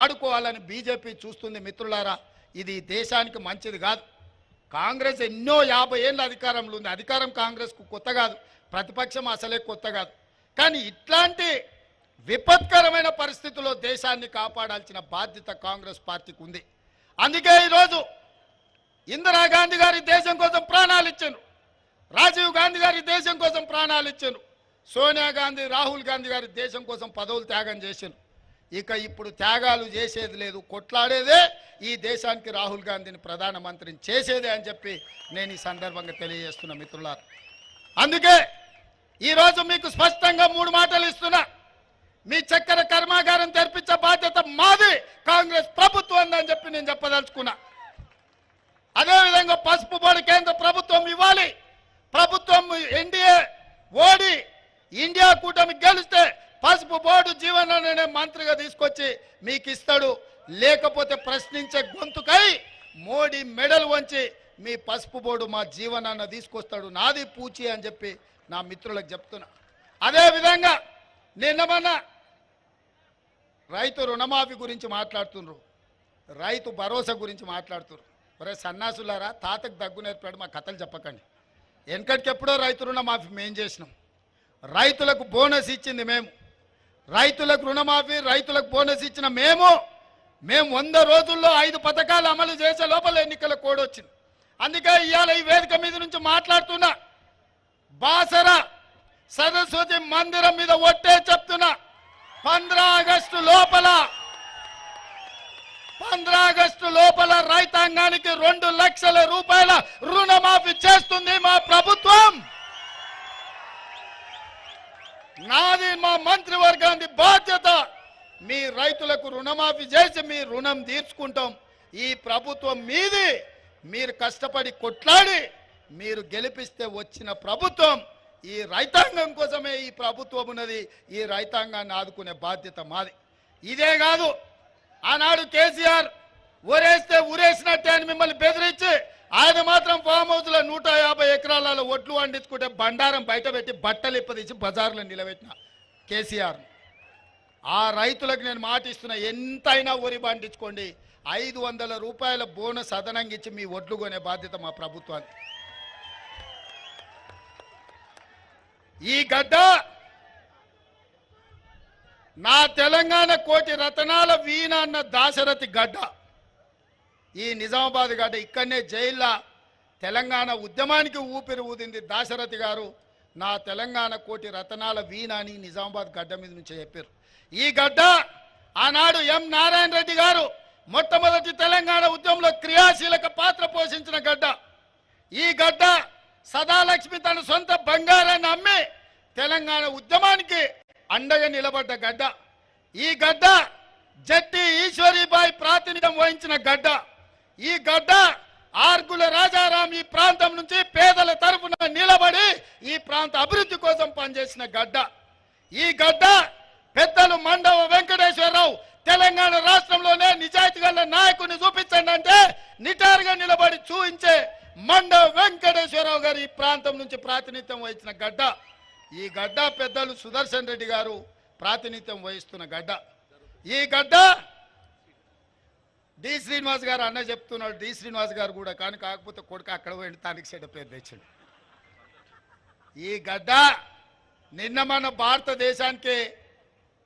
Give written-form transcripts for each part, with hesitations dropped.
ఆడుకోవాలని BJP చూస్తుంది మిత్రులారా. ఇది దేశానికి మంచిది కాదు. కాంగ్రెస్ ఎన్నో 50 ఏళ్ళ అధికారంలో ఉంది. అధికారం కాంగ్రెస్కు కొత్త కాదు, ప్రతిపక్షం అసలే కొత్త కాదు. కానీ ఇట్లాంటి విపత్కరమైన పరిస్థితుల్లో దేశాన్ని కాపాడాల్సిన బాధ్యత కాంగ్రెస్ పార్టీకి ఉంది. అందుకే ఈరోజు ఇందిరాగాంధీ గారి దేశం కోసం ప్రాణాలు ఇచ్చారు, రాజీవ్ గాంధీ గారి దేశం కోసం ప్రాణాలు ఇచ్చారు, సోనియా గాంధీ రాహుల్ గాంధీ గారి దేశం కోసం పదవులు త్యాగం చేశారు. ఇక ఇప్పుడు త్యాగాలు చేసేది లేదు, కొట్లాడేదే ఈ దేశానికి రాహుల్ గాంధీని ప్రధానమంత్రిని చేసేదే అని చెప్పి నేను ఈ సందర్భంగా తెలియజేస్తున్నా మిత్రులారా. అందుకే ఈరోజు మీకు స్పష్టంగా 3 మాటలు ఇస్తున్నా. మీ చక్కెర కర్మాగారం తెరిపించే బాధ్యత మాది, కాంగ్రెస్ ప్రభుత్వం అని చెప్పి నేను చెప్పదలుచుకున్నా. అదేవిధంగా పసుపు బోర్డు కేంద్ర ప్రభుత్వం ఇవ్వాలి. ప్రభుత్వం ఎన్డీఏ ఓడి ఇండియా కూటమి గెలిస్తే పసుపు బోర్డు జీవనాన్ని మంత్రిగా తీసుకొచ్చి మీకు ఇస్తాడు. లేకపోతే ప్రశ్నించే గొంతుకై మోడీ మెడల్ వంచి మీ పసుపు బోర్డు మా జీవనాన్ని తీసుకొస్తాడు, నాది పూచి అని చెప్పి నా మిత్రులకు చెప్తున్నా. అదేవిధంగా నిన్న రైతు రుణమాఫీ గురించి మాట్లాడుతున్నారు, రైతు భరోసా గురించి మాట్లాడుతున్నారు. ఒరే సన్నాసులారా, తాతకు దగ్గు నేర్పాడు మా కథలు చెప్పకండి. వెనకటికెప్పుడో రైతు రుణమాఫీ మేము చేసినాం. రైతులకు బోనస్ ఇచ్చింది మేము, రైతులకు రుణమాఫీ, రైతులకు బోనస్ ఇచ్చిన మేము 100 రోజుల్లో 5 పథకాలు అమలు చేసే లోపల ఎన్నికల కోడ్ వచ్చింది. అందుకే ఇవాళ ఈ వేదిక మీద నుంచి మాట్లాడుతున్నా. బాసర సరస్వతి మందిరం మీద ఒట్టే చెప్తున్నా, 15 ఆగస్టు లోపల రైతాంగానికి 2 లక్షల రూపాయల రుణమాఫీ చేస్తుంది మా ప్రభుత్వం. నాది మా మంత్రివర్గానికి బాధ్యత. మీ రైతులకు రుణమాఫీ చేసి మీ రుణం తీర్చుకుంటాం. ఈ ప్రభుత్వం మీది, మీరు కష్టపడి కొట్లాడి మీరు గెలిపిస్తే వచ్చిన ప్రభుత్వం. ఈ రైతాంగం కోసమే ఈ ప్రభుత్వం ఉన్నది. ఈ రైతాంగాన్ని ఆదుకునే బాధ్యత మాది. ఇదే కాదు, ఆనాడు కేసీఆర్ ఊరేస్తే ఊరేసినట్టే అని మిమ్మల్ని బెదిరించి ఆయన మాత్రం ఫామ్ హౌస్లో 150 ఎకరాలలో ఒట్లు వండించుకుంటే బండారం బయట పెట్టి బట్టలు ఇప్పదీసి బజార్లో నిలబెట్టిన కేసీఆర్. ఆ రైతులకు నేను మాట ఇస్తున్నా, ఎంతైనా వరి పండించుకోండి, 500 రూపాయల బోనస్ అదనంగా ఇచ్చి మీ ఒడ్లు కొనే బాధ్యత మా ప్రభుత్వానికి. ఈ గడ్డ నా తెలంగాణ కోటి రతనాల వీణ అన్న దాశరథి గడ్డ. ఈ నిజామాబాద్ గడ్డ, ఇక్కడనే జైల్లో తెలంగాణ ఉద్యమానికి ఊపిరి ఊదింది దాశరథి గారు. నా తెలంగాణ కోటి రతనాల వీణ అని నిజామాబాద్ గడ్డ మీద నుంచి చెప్పారు. ఈ గడ్డ ఆనాడు ఎం నారాయణ రెడ్డి గారు మొట్టమొదటి తెలంగాణ ఉద్యమంలో క్రియాశీలక పాత్ర పోషించిన గడ్డ. ఈ గడ్డ సదాలక్ష్మి తన సొంత బంగారాన్ని అమ్మి తెలంగాణ ఉద్యమానికి అండగా నిలబడ్డ గడ్డ. ఈ గడ్డ జట్టి ఈశ్వరీబాయి ప్రాతినిధ్యం వహించిన గడ్డ. ఈ గడ్డ ఆర్గుల రాజారాం ఈ ప్రాంతం నుంచి పేదల తరఫున నిలబడి ఈ ప్రాంత అభివృద్ధి కోసం పనిచేసిన గడ్డ. ఈ గడ్డ పెద్దలు మండవ వెంకటేశ్వరరావు తెలంగాణ రాష్ట్రంలోనే నిజాయితీ గల నాయకుని చూపించండి అంటే నిటారుగా నిలబడి చూపించే మండవ వెంకటేశ్వరరావు గారు ఈ ప్రాంతం నుంచి ప్రాతినిధ్యం వహించిన గడ్డ. ఈ గడ్డ పెద్దలు సుదర్శన్ రెడ్డి గారు ప్రాతినిధ్యం వహిస్తున్న గడ్డ. ఈ గడ్డ డి శ్రీనివాస్ గారు అన్న చెప్తున్నాడు, డి శ్రీనివాస్ గారు కూడా కానీ కాకపోతే కొడుకు అక్కడ పోయింది, తనకి చెడ్డ పేరు తెచ్చాడు. ఈ గడ్డ నిన్న మన భారతదేశానికి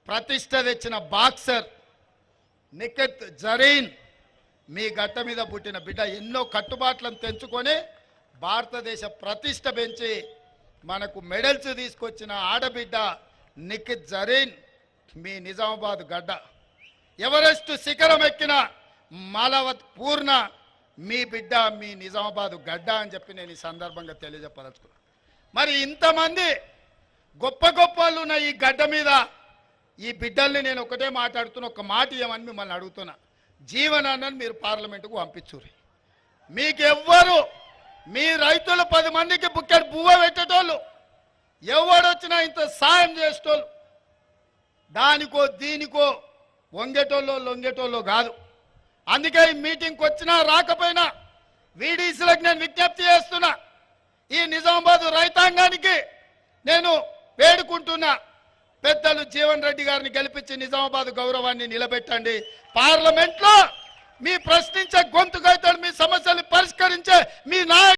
ప్రతిష్ట తెచ్చిన బాక్సర్ నిఖత్ జరీన్ మీ గడ్డ మీద పుట్టిన బిడ్డ. ఎన్నో కట్టుబాట్లను తెంచుకొని భారతదేశ ప్రతిష్ట పెంచి మనకు మెడల్స్ తీసుకొచ్చిన ఆడబిడ్డ నిఖత్ జరీన్ మీ నిజామాబాద్ గడ్డ. ఎవరెస్ట్ శిఖరం ఎక్కిన మాలవత్ పూర్ణ మీ బిడ్డ మీ నిజామాబాద్ గడ్డ అని చెప్పి నేను ఈ సందర్భంగా తెలియజెప్పదలుచుకున్నాను. మరి ఇంతమంది గొప్ప వాళ్ళు ఉన్న ఈ గడ్డ మీద ఈ బిడ్డల్ని నేను ఒకటే మాట్లాడుతున్నా, ఒక మాట ఏమని మిమ్మల్ని అడుగుతున్నా. జీవనాన్ని మీరు పార్లమెంటుకు పంపించుర్రి. మీకెవ్వరు మీ రైతులు 10 మందికి బుక్కెట్ బువ్వ పెట్టేటోళ్ళు, ఎవడొచ్చినా ఇంత సాయం చేసేటోళ్ళు, దానికో దీనికో వంగేటోళ్ళు లొంగేటోళ్ళు కాదు. అందుకే ఈ మీటింగ్కి వచ్చినా రాకపోయినా వీడీసీలకు నేను విజ్ఞప్తి చేస్తున్నా. ఈ నిజామాబాద్ రైతాంగానికి నేను వేడుకుంటున్నా, పెద్దలు జీవన్ రెడ్డి గారిని గెలిపించి నిజామాబాద్ గౌరవాన్ని నిలబెట్టండి. పార్లమెంట్లో మీ ప్రశ్నించే గొంతుకైతే మీ సమస్యలు పరిష్కరించే మీ నాయకుడు